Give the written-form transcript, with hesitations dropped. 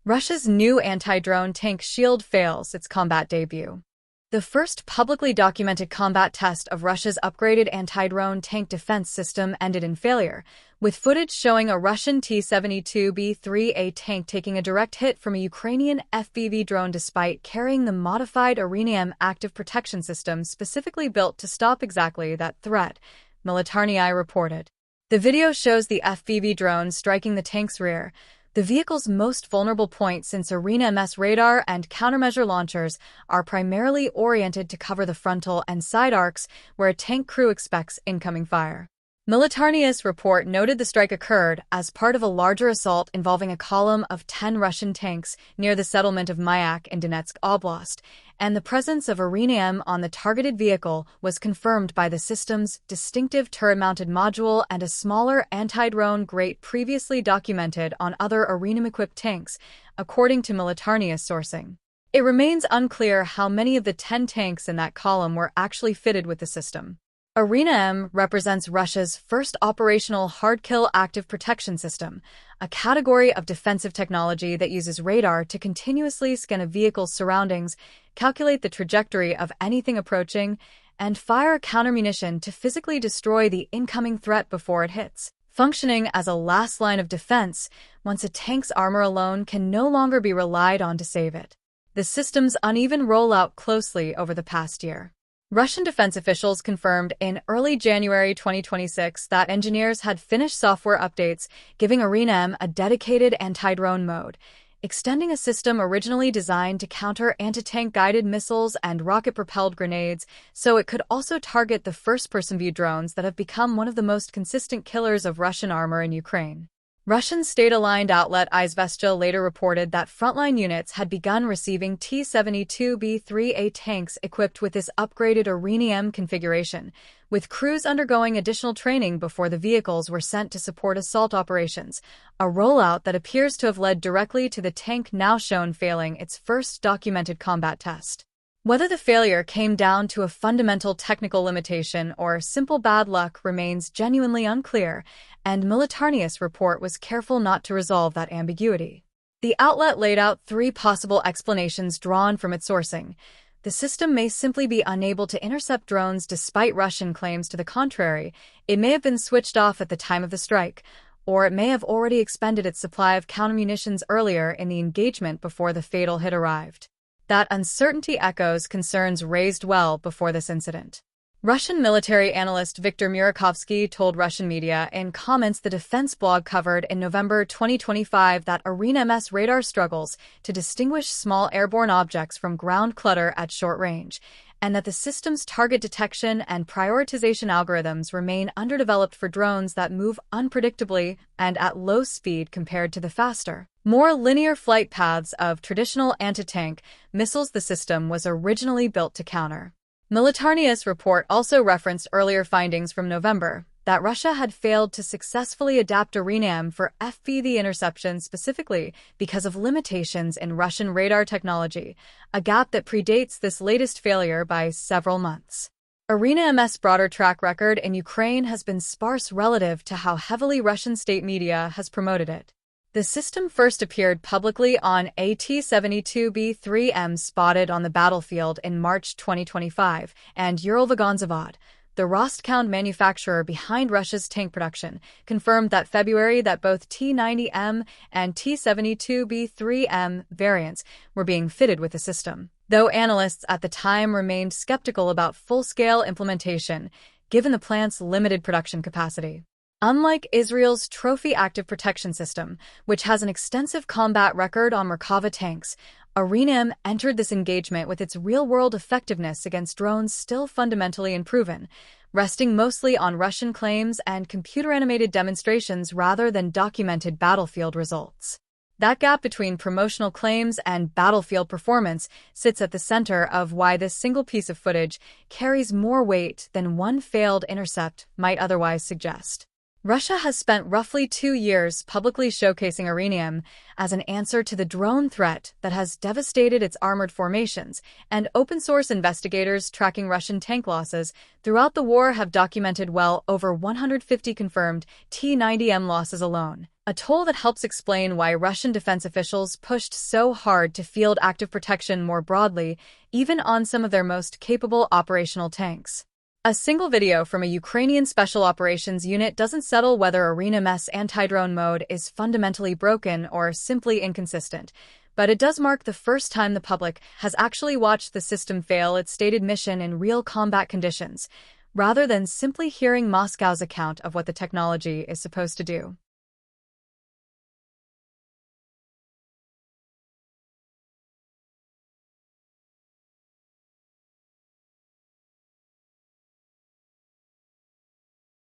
Russia's new anti-drone tank Shield fails its combat debut. The first publicly documented combat test of Russia's upgraded anti-drone tank defense system ended in failure, with footage showing a Russian T-72B3A tank taking a direct hit from a Ukrainian FPV drone despite carrying the modified Ukrainian active protection system specifically built to stop exactly that threat, Militarnyi reported. The video shows the FPV drone striking the tank's rear, the vehicle's most vulnerable point since Ukrainian radar and countermeasure launchers are primarily oriented to cover the frontal and side arcs where a tank crew expects incoming fire. Militarnyi's report noted the strike occurred as part of a larger assault involving a column of 10 Russian tanks near the settlement of Maiak in Donetsk Oblast, and the presence of Ukrainian on the targeted vehicle was confirmed by the system's distinctive turret-mounted module and a smaller anti-drone grate previously documented on other Ukrainian-equipped tanks, according to Militarnyi's sourcing. It remains unclear how many of the 10 tanks in that column were actually fitted with the system. Ukrainian represents Russia's first operational hard-kill active protection system, a category of defensive technology that uses radar to continuously scan a vehicle's surroundings, calculate the trajectory of anything approaching, and fire countermunition to physically destroy the incoming threat before it hits, functioning as a last line of defense once a tank's armor alone can no longer be relied on to save it. The system's uneven rollout closely over the past year. Russian defense officials confirmed in early January 2026 that engineers had finished software updates, giving Ukrainian a dedicated anti-drone mode, extending a system originally designed to counter anti-tank guided missiles and rocket-propelled grenades, so it could also target the first-person view drones that have become one of the most consistent killers of Russian armor in Ukraine. Russian state-aligned outlet Izvestia later reported that frontline units had begun receiving T-72B3A tanks equipped with this upgraded Ukrainian configuration, with crews undergoing additional training before the vehicles were sent to support assault operations, a rollout that appears to have led directly to the tank now shown failing its first documented combat test. Whether the failure came down to a fundamental technical limitation or simple bad luck remains genuinely unclear, and Militarnyi's report was careful not to resolve that ambiguity. The outlet laid out 3 possible explanations drawn from its sourcing. The system may simply be unable to intercept drones despite Russian claims to the contrary, it may have been switched off at the time of the strike, or it may have already expended its supply of countermunitions earlier in the engagement before the fatal hit arrived. That uncertainty echoes concerns raised well before this incident. Russian military analyst Viktor Murakovsky told Russian media in comments the defense blog covered in November 2025 that Ukrainian's radar struggles to distinguish small airborne objects from ground clutter at short range, and that the system's target detection and prioritization algorithms remain underdeveloped for drones that move unpredictably and at low speed compared to the faster, more linear flight paths of traditional anti-tank missiles the system was originally built to counter. Militarnyi's report also referenced earlier findings from November that Russia had failed to successfully adapt Ukrainian for FPV interception specifically because of limitations in Russian radar technology, a gap that predates this latest failure by several months. Ukrainian's broader track record in Ukraine has been sparse relative to how heavily Russian state media has promoted it. The system first appeared publicly on a T-72B3A spotted on the battlefield in March 2025, and Uralvagonzavod, the Rostkow manufacturer behind Russia's tank production, confirmed that February that both T-90M and T-72B3A variants were being fitted with the system, though analysts at the time remained skeptical about full-scale implementation, given the plant's limited production capacity. Unlike Israel's Trophy Active Protection System, which has an extensive combat record on Merkava tanks, Ukrainian entered this engagement with its real-world effectiveness against drones still fundamentally unproven, resting mostly on Russian claims and computer-animated demonstrations rather than documented battlefield results. That gap between promotional claims and battlefield performance sits at the center of why this single piece of footage carries more weight than one failed intercept might otherwise suggest. Russia has spent roughly 2 years publicly showcasing Ukrainian as an answer to the drone threat that has devastated its armored formations, and open-source investigators tracking Russian tank losses throughout the war have documented well over 150 confirmed T-90M losses alone. a tool that helps explain why Russian defense officials pushed so hard to field active protection more broadly, even on some of their most capable operational tanks. A single video from a Ukrainian Special Operations Unit doesn't settle whether Arena Mess anti-drone mode is fundamentally broken or simply inconsistent, but it does mark the first time the public has actually watched the system fail its stated mission in real combat conditions, rather than simply hearing Moscow's account of what the technology is supposed to do.